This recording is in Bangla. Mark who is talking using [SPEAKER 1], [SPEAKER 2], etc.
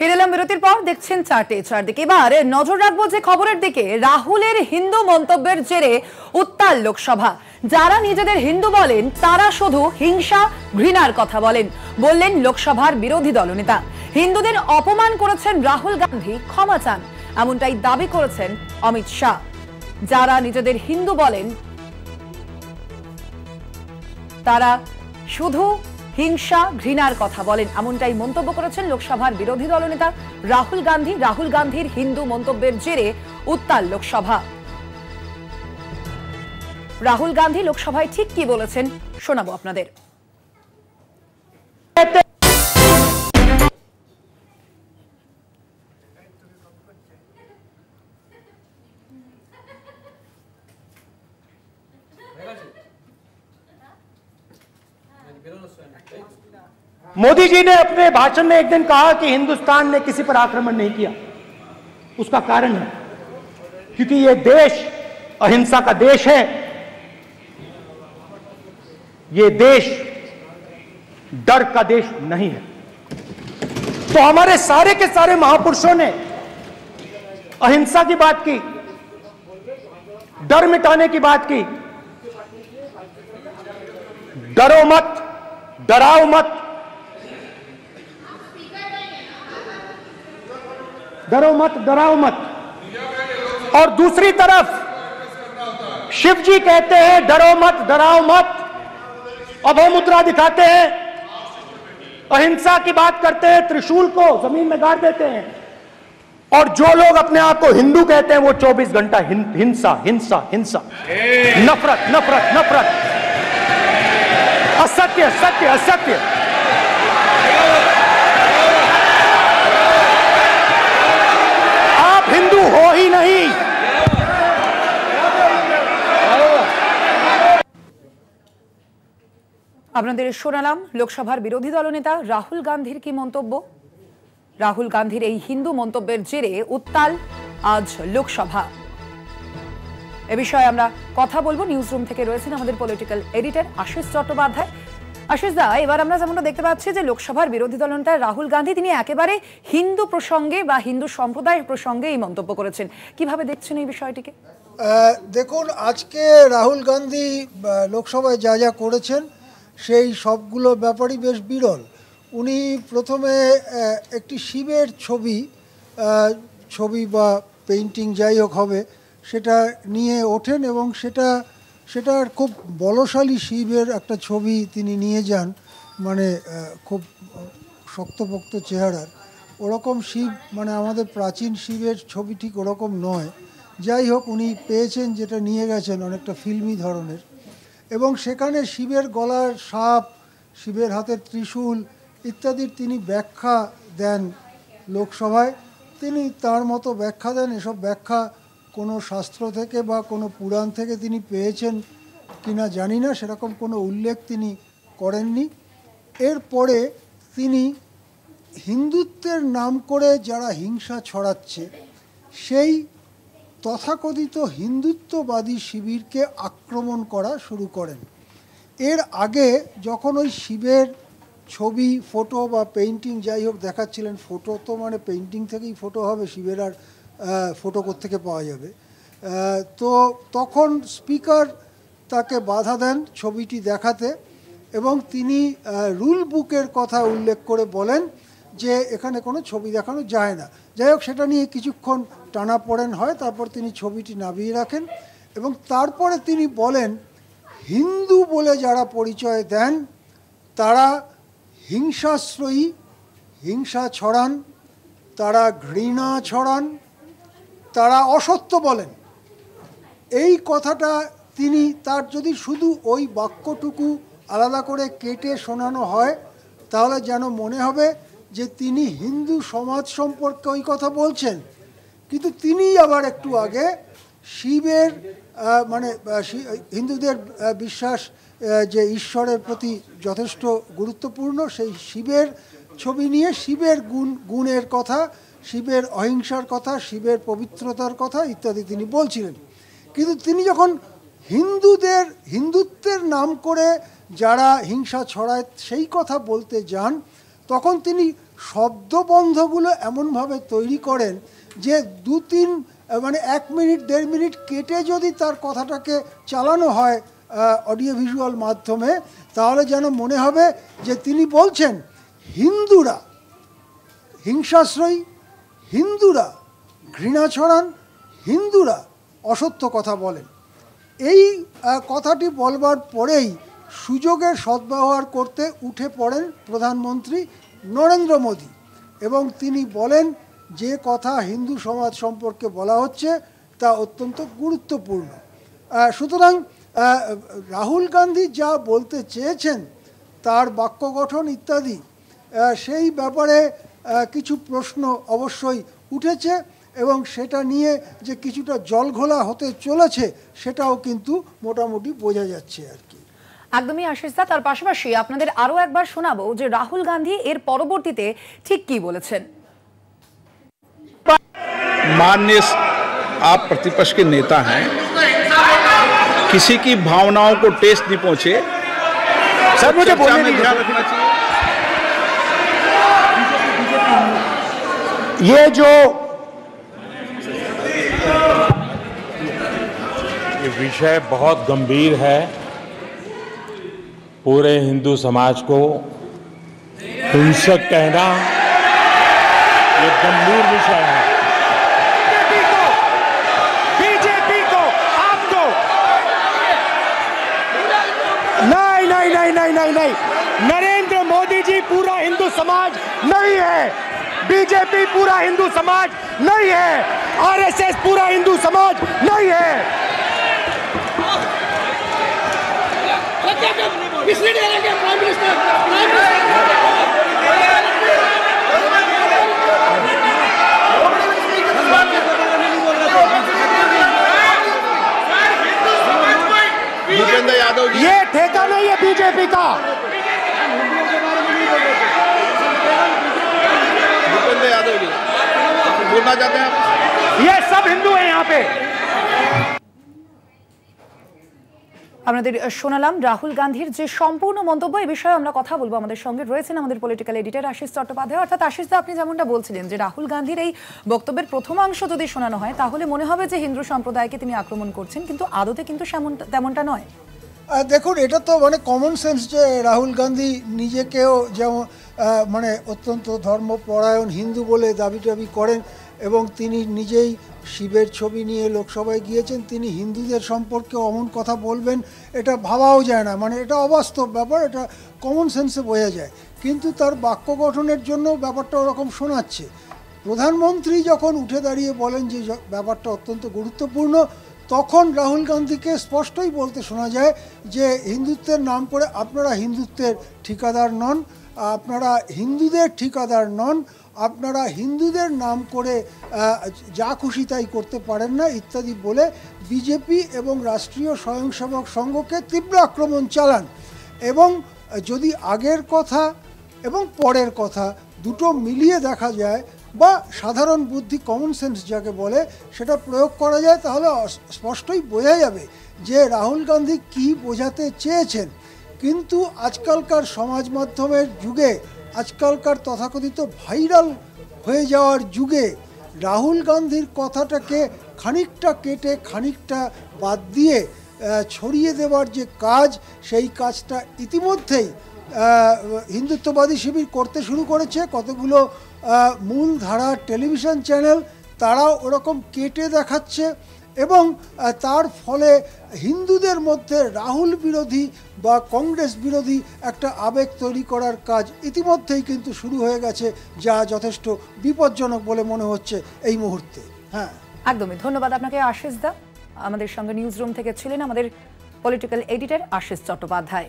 [SPEAKER 1] ফিরে এলাম বিরতির পর। দেখছেন চারদিকে। এবার নজর রাখবো যে খবরের দিকে। রাহুলের হিন্দু মন্তব্যের জেরে উত্তাল লোকসভা। যারা নিজেদের হিন্দু বলেন তারা শুধু হিংসা ঘৃণার কথা বললেন লোকসভার বিরোধী দলনেতা। হিন্দুদের অপমান করেছেন রাহুল গান্ধী, ক্ষমা চান, এমনটাই দাবি করেছেন অমিত শাহ। যারা নিজেদের হিন্দু বলেন তারা শুধু হিংসা ঘৃণার কথা বলেন, এমনটাই মন্তব্য করেছেন লোকসভার বিরোধী দলনেতা রাহুল গান্ধী। রাহুল গান্ধীর হিন্দু মন্তব্যের জেরে উত্তাল লোকসভা। রাহুল গান্ধী লোকসভায় ঠিক কি বলেছেন শোনাবো আপনাদের।
[SPEAKER 2] मोदी जी ने अपने भाषण में एक दिन कहा कि हिंदुस्तान ने किसी पर आक्रमण नहीं किया। उसका कारण है क्योंकि यह देश अहिंसा का देश है। यह देश डर का देश नहीं है। तो हमारे सारे के सारे महापुरुषों ने अहिंसा की बात की, डर मिटाने की बात की। डरो मत, डराओ मत, डरो मत, डराओ मत। और दूसरी तरफ शिव जी कहते हैं डरो मत, डराओ मत, अभय मुद्रा दिखाते हैं, अहिंसा की बात करते हैं, त्रिशूल को जमीन में गाड़ देते हैं। और जो लोग अपने आप को हिंदू कहते हैं वो 24 घंटा हिंसा हिंसा हिंसा, नफरत नफरत नफरत, असत्य सत्य असत्य। आप हिंदू हो ही नहीं।
[SPEAKER 1] আপনাদের শোনালাম লোকসভার বিরোধী দলনেতা রাহুল গান্ধীর কি মন্তব্য। রাহুল গান্ধীর এই হিন্দু মন্তব্যের জেরে উত্তাল আজ লোকসভা। এ বিষয়ে আমরা কথা বলবো। নিউজ রুম থেকে রয়েছেন আমাদের পলিটিক্যাল এডিটর আশিস চট্টোপাধ্যায়। আশিস দা, এবার আমরা যেমনটা দেখতে পাচ্ছি যে লোকসভার বিরোধী দলনেতা রাহুল গান্ধী তিনি একেবারে হিন্দু প্রসঙ্গে বা হিন্দু সম্প্রদায়ের প্রসঙ্গে এই মন্তব্য করেছেন। কিভাবে দেখছেন এই বিষয়টিকে?
[SPEAKER 3] দেখুন, আজকে রাহুল গান্ধী লোকসভায় যা যা করেছেন সেই সবগুলো ব্যাপারই বেশ বিরল। উনি প্রথমে একটি শিবের ছবি বা পেইন্টিং যাই হোক হবে সেটা নিয়ে ওঠেন এবং সেটার খুব বলশালী শিবের একটা ছবি তিনি নিয়ে যান, মানে খুব শক্তপোক্ত চেহারার। ওরকম শিব মানে আমাদের প্রাচীন শিবের ছবি ঠিক ওরকম নয়। যাই হোক, উনি পেয়েছেন যেটা নিয়ে গেছেন অনেকটা ফিল্মি ধরনের, এবং সেখানে শিবের গলার সাপ, শিবের হাতের ত্রিশূল ইত্যাদির তিনি ব্যাখ্যা দেন লোকসভায়। তিনি তার মতো ব্যাখ্যা দেন। এসব ব্যাখ্যা কোনো শাস্ত্র থেকে বা কোনো পুরাণ থেকে তিনি পেয়েছেন কিনা জানি না, সেরকম কোনো উল্লেখ তিনি করেননি। এরপরে তিনি হিন্দুত্বের নাম করে যারা হিংসা ছড়াচ্ছে সেই তথাকথিত হিন্দুত্ববাদী শিবিরকে আক্রমণ করা শুরু করেন। এর আগে যখন ওই শিবের ছবি, ফটো বা পেইন্টিং যাই হোক দেখাচ্ছিলেন, ফটো তো মানে পেইন্টিং থেকেই ফটো হবে, শিবের আর ফটো কোত্থেকে পাওয়া যাবে, তো তখন স্পিকার তাকে বাধা দেন ছবিটি দেখাতে এবং তিনি রুল বুকের কথা উল্লেখ করে বলেন যে এখানে কোনো ছবি দেখানো যায় না। যাই হোক, সেটা নিয়ে কিছুক্ষণ টানাপোড়েন হয়, তারপর তিনি ছবিটি নামিয়ে রাখেন এবং তারপরে তিনি বলেন হিন্দু বলে যারা পরিচয় দেন তারা হিংসাশ্রয়ী, হিংসা ছড়ান, তারা ঘৃণা ছড়ান, তারা অসত্য বলেন। এই কথাটা তিনি তার যদি শুধু ওই বাক্যটুকু আলাদা করে কেটে শোনানো হয় তাহলে যেন মনে হবে যে তিনি হিন্দু সমাজ সম্পর্কে ওই কথা বলছেন। কিন্তু তিনি আবার একটু আগে শিবের মানে হিন্দুদের বিশ্বাস যে ঈশ্বরের প্রতি যথেষ্ট গুরুত্বপূর্ণ, সেই শিবের ছবি নিয়ে শিবের গুণের কথা, শিবের অহিংসার কথা, শিবের পবিত্রতার কথা ইত্যাদি তিনি বলছিলেন। কিন্তু তিনি যখন হিন্দুত্বের নাম করে যারা হিংসা ছড়ায় সেই কথা বলতে যান তখন তিনি শব্দবন্ধগুলো এমনভাবে তৈরি করেন যে 2-3 মানে 1 মিনিট 1.5 মিনিট কেটে যদি তার কথাটাকে চালানো হয় অডিও ভিজুয়াল মাধ্যমে, তাহলে যেন মনে হবে যে তিনি বলছেন হিন্দুরা হিংসাশ্রয়ী, হিন্দুরা ঘৃণা ছড়ান, হিন্দুরা অসত্য কথা বলেন। এই কথাটি বলবার পরেই সুযোগের সদ্ব্যবহার করতে উঠে পড়েন প্রধানমন্ত্রী নরেন্দ্র মোদী এবং তিনি বলেন যে কথা হিন্দু সমাজ সম্পর্কে বলা হচ্ছে তা অত্যন্ত গুরুত্বপূর্ণ। সুতরাং রাহুল গান্ধী যা বলতে চেয়েছেন তার বাক্য গঠন ইত্যাদি সেই ব্যাপারে কিছু প্রশ্ন অবশ্যই উঠেছে এবং সেটা নিয়ে যে কিছুটা জলঘোলা হতে চলেছে সেটাও কিন্তু মোটামুটি বোঝা যাচ্ছে আর কি।
[SPEAKER 1] একদমই আশিস দা, তার পাশাপাশি আপনাদের আরো একবার শোনাবো যে রাহুল গান্ধী এর পরবর্তীতে ঠিক কি বলেছেন।
[SPEAKER 4] माननीय आप प्रतिपक्ष के नेता हैं, किसी की भावनाओं को ठेस नहीं पहुंचे,
[SPEAKER 2] सर मुझे बोलने
[SPEAKER 4] में ध्यान रखना चाहिए।
[SPEAKER 2] ये जो
[SPEAKER 5] ये विषय बहुत गंभीर है, पूरे हिंदू समाज को हिंसक कहना ये गंभीर विषय है।
[SPEAKER 2] बीजेपी को आपको नहीं नहीं नहीं नहीं नहीं नहीं नरेंद्र मोदी जी पूरा हिंदू समाज नहीं है, बीजेपी पूरा हिंदू समाज नहीं है, आरएसएस पूरा हिंदू समाज नहीं है।
[SPEAKER 4] भूपेंद्र यादव जी,
[SPEAKER 2] ये ठेका नहीं है बीजेपी का।
[SPEAKER 4] भूपेंद्र यादव जी बोलना चाहते हैं आप?
[SPEAKER 2] ये सब हिंदू है यहाँ पे।
[SPEAKER 1] আপনাদের শোনালাম রাহুল গান্ধীর যে সম্পূর্ণ মন্তব্য, এই বিষয়ে আমরা কথা বলবো। আমাদের সঙ্গে রয়েছেন আমাদের পলিটিক্যাল এডিটর আশিস চট্টোপাধ্যায়। অর্থাৎ আশিস দা, আপনি যেমনটা বলছিলেন যে রাহুল গান্ধীর এই বক্তব্যের প্রথমাংশ যদি শোনানো হয় তাহলে মনে হবে যে হিন্দু সম্প্রদায়কে তিনি আক্রমণ করছেন, কিন্তু আদতে কিন্তু তেমনটা নয়।
[SPEAKER 3] দেখুন, এটা তো মানে কমন সেন্স যে রাহুল গান্ধী নিজেকেও যেমন মানে অত্যন্ত ধর্মপরায়ণ হিন্দু বলে দাবি টাবি করেন এবং তিনি নিজেই শিবের ছবি নিয়ে লোকসভায় গিয়েছেন, তিনি হিন্দুদের সম্পর্কে অমন কথা বলবেন এটা ভাবাও যায় না, মানে এটা অবাস্তব ব্যাপার, এটা কমন সেন্সে বোঝা যায়। কিন্তু তার বাক্য গঠনের জন্য ব্যাপারটা ওরকম শোনাচ্ছে। প্রধানমন্ত্রী যখন উঠে দাঁড়িয়ে বলেন যে ব্যাপারটা অত্যন্ত গুরুত্বপূর্ণ, তখন রাহুল গান্ধীকে স্পষ্টই বলতে শোনা যায় যে হিন্দুত্বের নাম করে আপনারা হিন্দুত্বের ঠিকাদার নন, আপনারা হিন্দুদের ঠিকাদার নন, আপনারা হিন্দুদের নাম করে যা খুশি তাই করতে পারেন না ইত্যাদি বলে বিজেপি এবং রাষ্ট্রীয় স্বয়ংসেবক সংঘকে তীব্র আক্রমণ চালান। এবং যদি আগের কথা এবং পরের কথা দুটো মিলিয়ে দেখা যায় বা সাধারণ বুদ্ধি কমন সেন্স যাকে বলে সেটা প্রয়োগ করা যায়, তাহলে স্পষ্টই বোঝা যাবে যে রাহুল গান্ধী কী বোঝাতে চেয়েছেন। কিন্তু আজকালকার সমাজ মাধ্যমের যুগে, আজকালকার তথাকথিত ভাইরাল হয়ে যাওয়ার যুগে রাহুল গান্ধীর কথাটাকে খানিকটা কেটে খানিকটা বাদ দিয়ে ছড়িয়ে দেওয়ার যে কাজ, সেই কাজটা ইতিমধ্যেই হিন্দুত্ববাদী শিবির করতে শুরু করেছে। কতগুলো মূলধারা টেলিভিশন চ্যানেল তারাও ওরকম কেটে দেখাচ্ছে এবং তার ফলে হিন্দুদের মধ্যে রাহুল বিরোধী বা কংগ্রেস বিরোধী একটা আবেগ তৈরি করার কাজ ইতিমধ্যেই কিন্তু শুরু হয়ে গেছে, যা যথেষ্ট বিপজ্জনক বলে মনে হচ্ছে এই মুহূর্তে। হ্যাঁ,
[SPEAKER 1] একদমই ধন্যবাদ আপনাকে আশিস দা। আমাদের সঙ্গে নিউজ রুম থেকে ছিলেন আমাদের পলিটিক্যাল এডিটর আশিস চট্টোপাধ্যায়।